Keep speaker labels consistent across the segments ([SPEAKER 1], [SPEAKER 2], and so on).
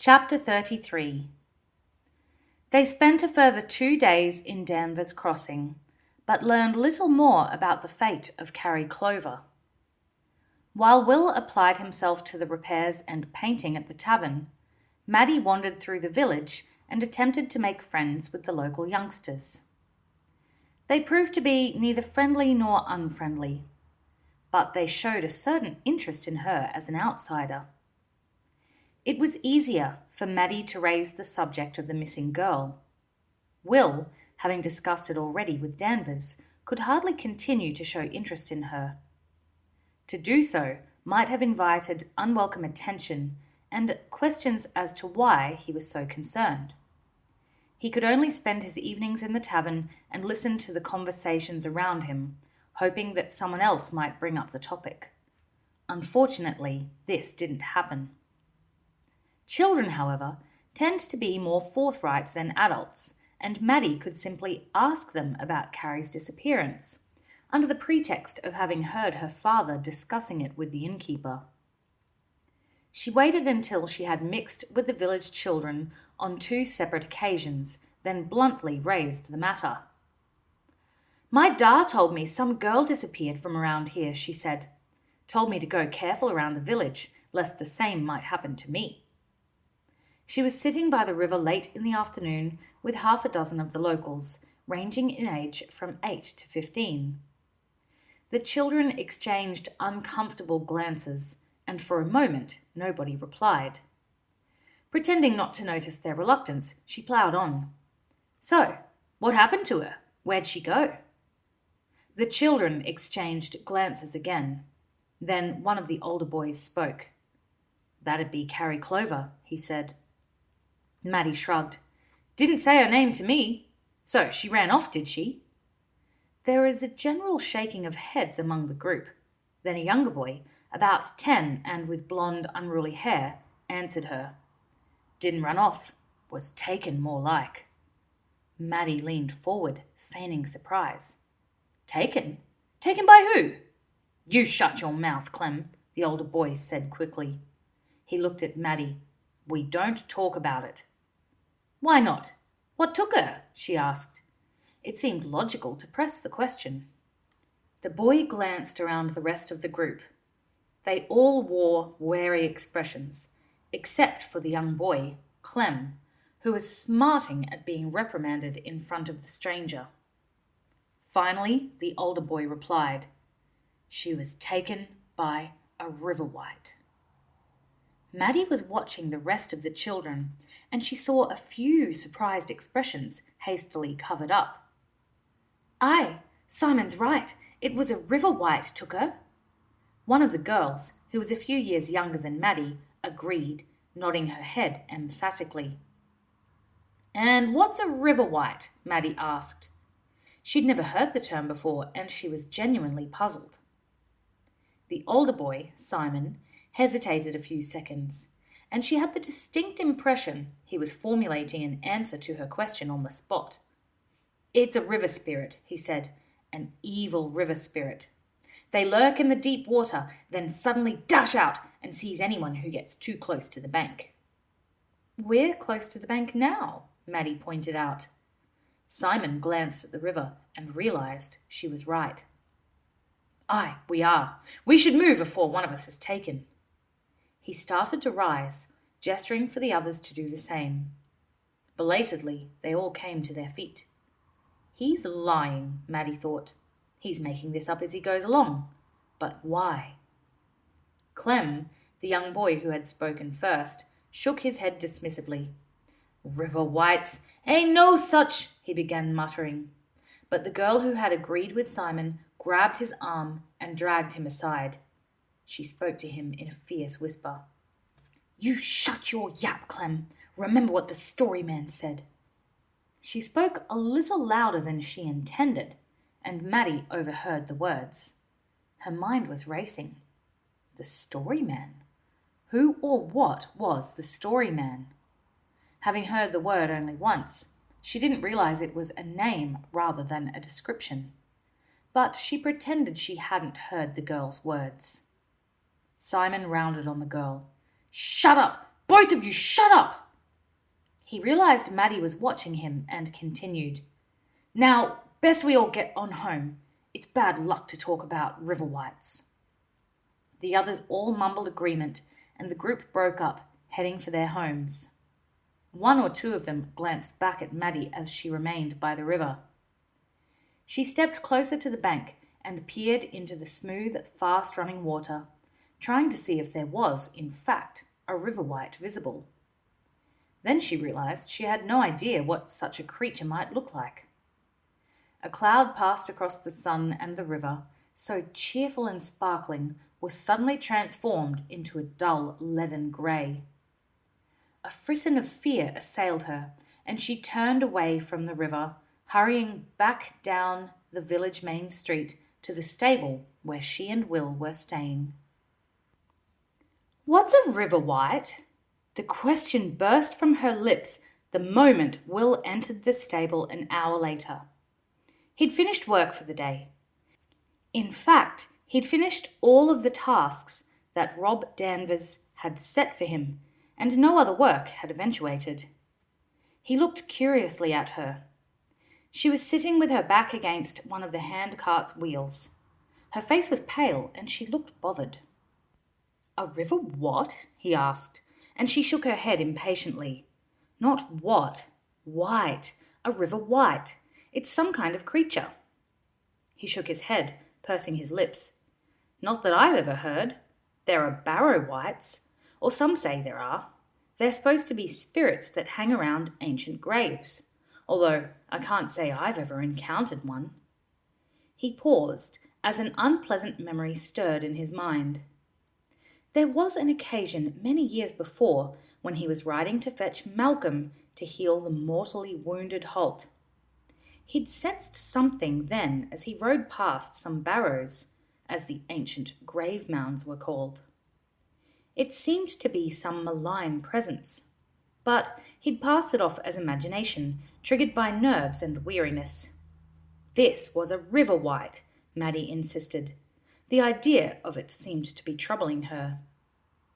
[SPEAKER 1] Chapter 33. They spent a further 2 days in Danvers Crossing, but learned little more about the fate of Carrie Clover. While Will applied himself to the repairs and painting at the tavern, Maddie wandered through the village and attempted to make friends with the local youngsters. They proved to be neither friendly nor unfriendly, but they showed a certain interest in her as an outsider. It was easier for Maddie to raise the subject of the missing girl. Will, having discussed it already with Danvers, could hardly continue to show interest in her. To do so might have invited unwelcome attention and questions as to why he was so concerned. He could only spend his evenings in the tavern and listen to the conversations around him, hoping that someone else might bring up the topic. Unfortunately, this didn't happen. Children, however, tend to be more forthright than adults, and Maddie could simply ask them about Carrie's disappearance, under the pretext of having heard her father discussing it with the innkeeper. She waited until she had mixed with the village children on 2 separate occasions, then bluntly raised the matter. "My da told me some girl disappeared from around here," she said. "Told me to go careful around the village, lest the same might happen to me." She was sitting by the river late in the afternoon with 6 of the locals, ranging in age from 8 to 15. The children exchanged uncomfortable glances, and for a moment nobody replied. Pretending not to notice their reluctance, she ploughed on. "So, what happened to her? Where'd she go?" The children exchanged glances again. Then one of the older boys spoke. "That'd be Carrie Clover," he said. Maddie shrugged. "Didn't say her name to me. So she ran off, did she?" There was a general shaking of heads among the group. Then a younger boy, about 10 and with blonde, unruly hair, answered her. "Didn't run off. Was taken, more like." Maddie leaned forward, feigning surprise. "Taken? Taken by who?" "You shut your mouth, Clem," the older boy said quickly. He looked at Maddie. "We don't talk about it." "Why not? What took her?" she asked. It seemed logical to press the question. The boy glanced around the rest of the group. They all wore wary expressions, except for the young boy, Clem, who was smarting at being reprimanded in front of the stranger. Finally, the older boy replied, "She was taken by a riverwhite." Maddie was watching the rest of the children, and she saw a few surprised expressions hastily covered up. "Aye, Simon's right. It was a riverwhite took her." One of the girls, who was a few years younger than Maddie, agreed, nodding her head emphatically. "And what's a riverwhite?" Maddie asked. She'd never heard the term before, and she was genuinely puzzled. The older boy, Simon, hesitated a few seconds, and she had the distinct impression he was formulating an answer to her question on the spot. "It's a river spirit," he said, "an evil river spirit. They lurk in the deep water, then suddenly dash out and seize anyone who gets too close to the bank." "We're close to the bank now," Maddie pointed out. Simon glanced at the river and realized she was right. "Aye, we are. We should move before one of us is taken." He started to rise, gesturing for the others to do the same. Belatedly, they all came to their feet. "He's lying," Maddie thought. "He's making this up as he goes along. But why?" Clem, the young boy who had spoken first, shook his head dismissively. "River whites ain't no such," he began muttering. But the girl who had agreed with Simon grabbed his arm and dragged him aside. She spoke to him in a fierce whisper. "You shut your yap, Clem. Remember what the story man said." She spoke a little louder than she intended, and Maddie overheard the words. Her mind was racing. The story man? Who or what was the story man? Having heard the word only once, she didn't realize it was a name rather than a description. But she pretended she hadn't heard the girl's words. Simon rounded on the girl. "Shut up! Both of you, shut up! He realized Maddie was watching him and continued. Now, best we all get on home. It's bad luck to talk about river whites. The others all mumbled agreement, and the group broke up, heading for their homes. One or two of them glanced back at Maddie as she remained by the river. She stepped closer to the bank and peered into the smooth, fast-running water, trying to see if there was, in fact, a river white visible. Then she realized she had no idea what such a creature might look like. A cloud passed across the sun, and the river, so cheerful and sparkling, was suddenly transformed into a dull leaden grey. A frisson of fear assailed her, and she turned away from the river, hurrying back down the village main street to the stable where she and Will were staying. What's a river white? The question burst from her lips the moment Will entered the stable an hour later. He'd finished work for the day. In fact, he'd finished all of the tasks that Rob Danvers had set for him, and no other work had eventuated. He looked curiously at her. She was sitting with her back against one of the handcart's wheels. Her face was pale, and she looked bothered. A river what? He asked, and she shook her head impatiently. Not what, white, a river white. It's some kind of creature. He shook his head, pursing his lips. Not that I've ever heard. There are barrow whites, or some say there are. They're supposed to be spirits that hang around ancient graves, although I can't say I've ever encountered one. He paused as an unpleasant memory stirred in his mind. There was an occasion many years before when he was riding to fetch Malcolm to heal the mortally wounded Holt. He'd sensed something then as he rode past some barrows, as the ancient grave mounds were called. It seemed to be some malign presence, but he'd passed it off as imagination, triggered by nerves and weariness. This was a river white, Maddie insisted. The idea of it seemed to be troubling her.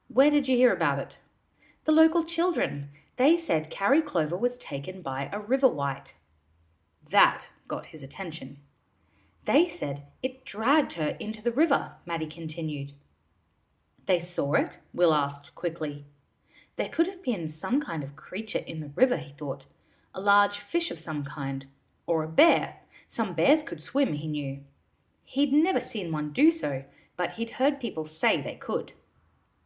[SPEAKER 1] Where did you hear about it? The local children. They said Carrie Clover was taken by a river white. That got his attention. They said it dragged her into the river, Maddie continued. They saw it? Will asked quickly. There could have been some kind of creature in the river, he thought. A large fish of some kind. Or a bear. Some bears could swim, he knew. He'd never seen one do so, but he'd heard people say they could.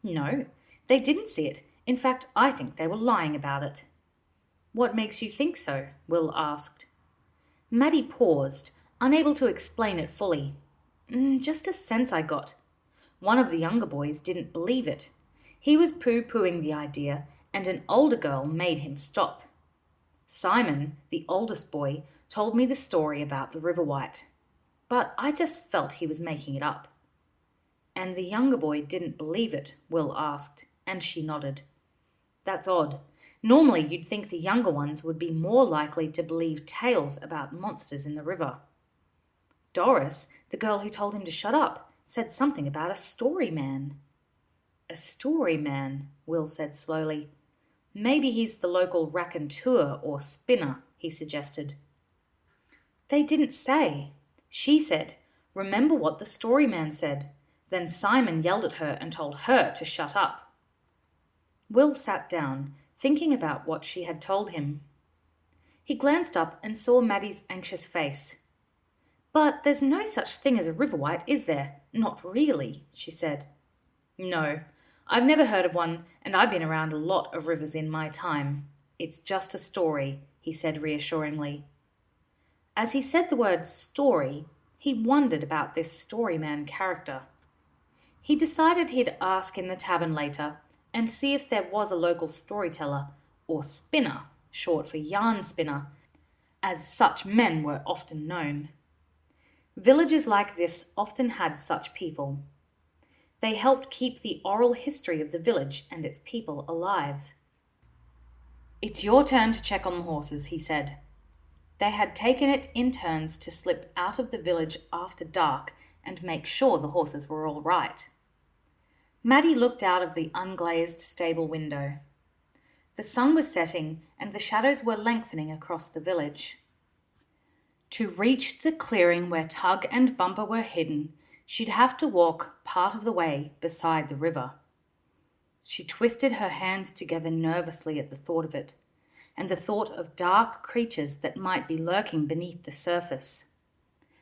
[SPEAKER 1] No, they didn't see it. In fact, I think they were lying about it. What makes you think so? Will asked. Maddie paused, unable to explain it fully. Just a sense I got. One of the younger boys didn't believe it. He was pooh-poohing the idea, and an older girl made him stop. Simon, the oldest boy, told me the story about the river white, but I just felt he was making it up. And the younger boy didn't believe it, Will asked, and she nodded. That's odd. Normally you'd think the younger ones would be more likely to believe tales about monsters in the river. Doris, the girl who told him to shut up, said something about a story man. A story man, Will said slowly. Maybe he's the local raconteur or spinner, he suggested. They didn't say. She said, remember what the story man said. Then Simon yelled at her and told her to shut up. Will sat down, thinking about what she had told him. He glanced up and saw Maddie's anxious face. But there's no such thing as a river white, is there? Not really, she said. No, I've never heard of one, and I've been around a lot of rivers in my time. It's just a story, he said reassuringly. As he said the word story, he wondered about this storyman character. He decided he'd ask in the tavern later and see if there was a local storyteller, or spinner, short for yarn spinner, as such men were often known. Villages like this often had such people. They helped keep the oral history of the village and its people alive. It's your turn to check on the horses, he said. They had taken it in turns to slip out of the village after dark and make sure the horses were all right. Maddie looked out of the unglazed stable window. The sun was setting and the shadows were lengthening across the village. To reach the clearing where Tug and Bumper were hidden, she'd have to walk part of the way beside the river. She twisted her hands together nervously at the thought of it, and the thought of dark creatures that might be lurking beneath the surface.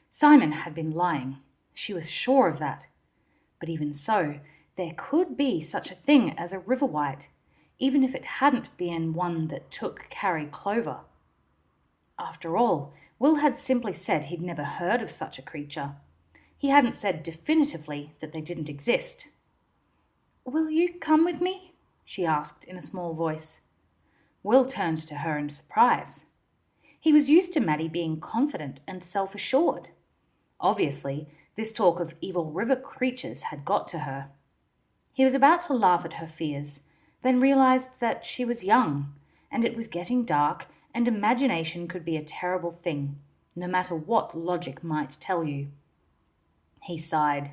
[SPEAKER 1] Simon had been lying. She was sure of that. But even so, there could be such a thing as a river wight, even if it hadn't been one that took Carrie Clover. After all, Will had simply said he'd never heard of such a creature. He hadn't said definitively that they didn't exist. "Will you come with me?" she asked in a small voice. Will turned to her in surprise. He was used to Maddie being confident and self-assured. Obviously, this talk of evil river creatures had got to her. He was about to laugh at her fears, then realized that she was young, and it was getting dark, and imagination could be a terrible thing, no matter what logic might tell you. He sighed.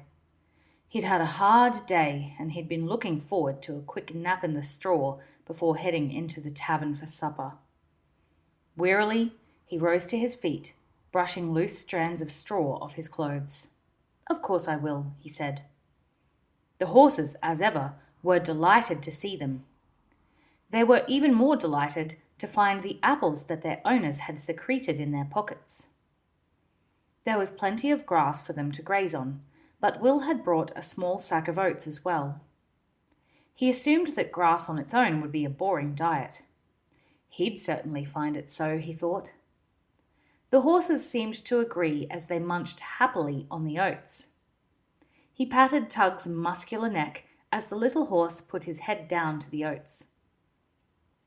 [SPEAKER 1] He'd had a hard day, and he'd been looking forward to a quick nap in the straw before heading into the tavern for supper. Wearily, he rose to his feet, brushing loose strands of straw off his clothes. "Of course I will," he said. The horses, as ever, were delighted to see them. They were even more delighted to find the apples that their owners had secreted in their pockets. There was plenty of grass for them to graze on, but Will had brought a small sack of oats as well. He assumed that grass on its own would be a boring diet. He'd certainly find it so, he thought. The horses seemed to agree as they munched happily on the oats. He patted Tug's muscular neck as the little horse put his head down to the oats.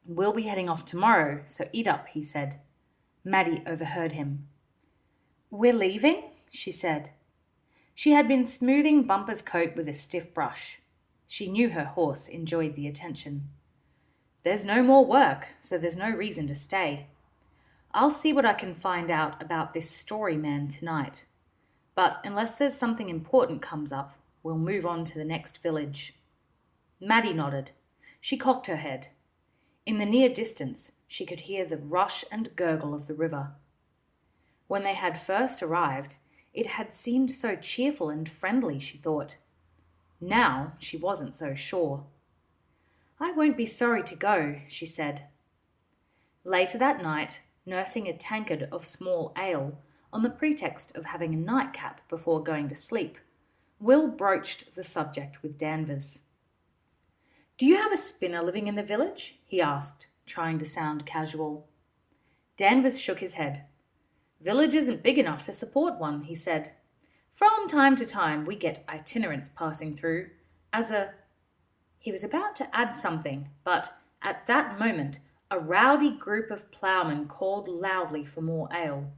[SPEAKER 1] "We'll be heading off tomorrow, so eat up," he said. Maddie overheard him. "We're leaving?" she said. She had been smoothing Bumper's coat with a stiff brush. She knew her horse enjoyed the attention. "There's no more work, so there's no reason to stay. I'll see what I can find out about this story man tonight. But unless there's something important comes up, we'll move on to the next village." Maddie nodded. She cocked her head. In the near distance, she could hear the rush and gurgle of the river. When they had first arrived, it had seemed so cheerful and friendly, she thought. Now she wasn't so sure. "I won't be sorry to go," she said. Later that night, nursing a tankard of small ale, on the pretext of having a nightcap before going to sleep, Will broached the subject with Danvers. "Do you have a spinner living in the village?" he asked, trying to sound casual. Danvers shook his head. "Village isn't big enough to support one," he said. "From time to time we get itinerants passing through, as a—" He was about to add something, but at that moment a rowdy group of ploughmen called loudly for more ale.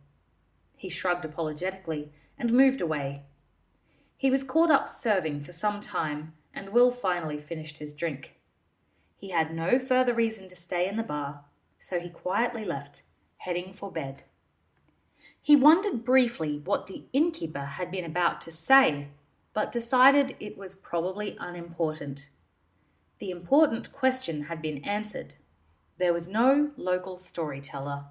[SPEAKER 1] He shrugged apologetically and moved away. He was caught up serving for some time, and Will finally finished his drink. He had no further reason to stay in the bar, so he quietly left, heading for bed. He wondered briefly what the innkeeper had been about to say, but decided it was probably unimportant. The important question had been answered. There was no local storyteller.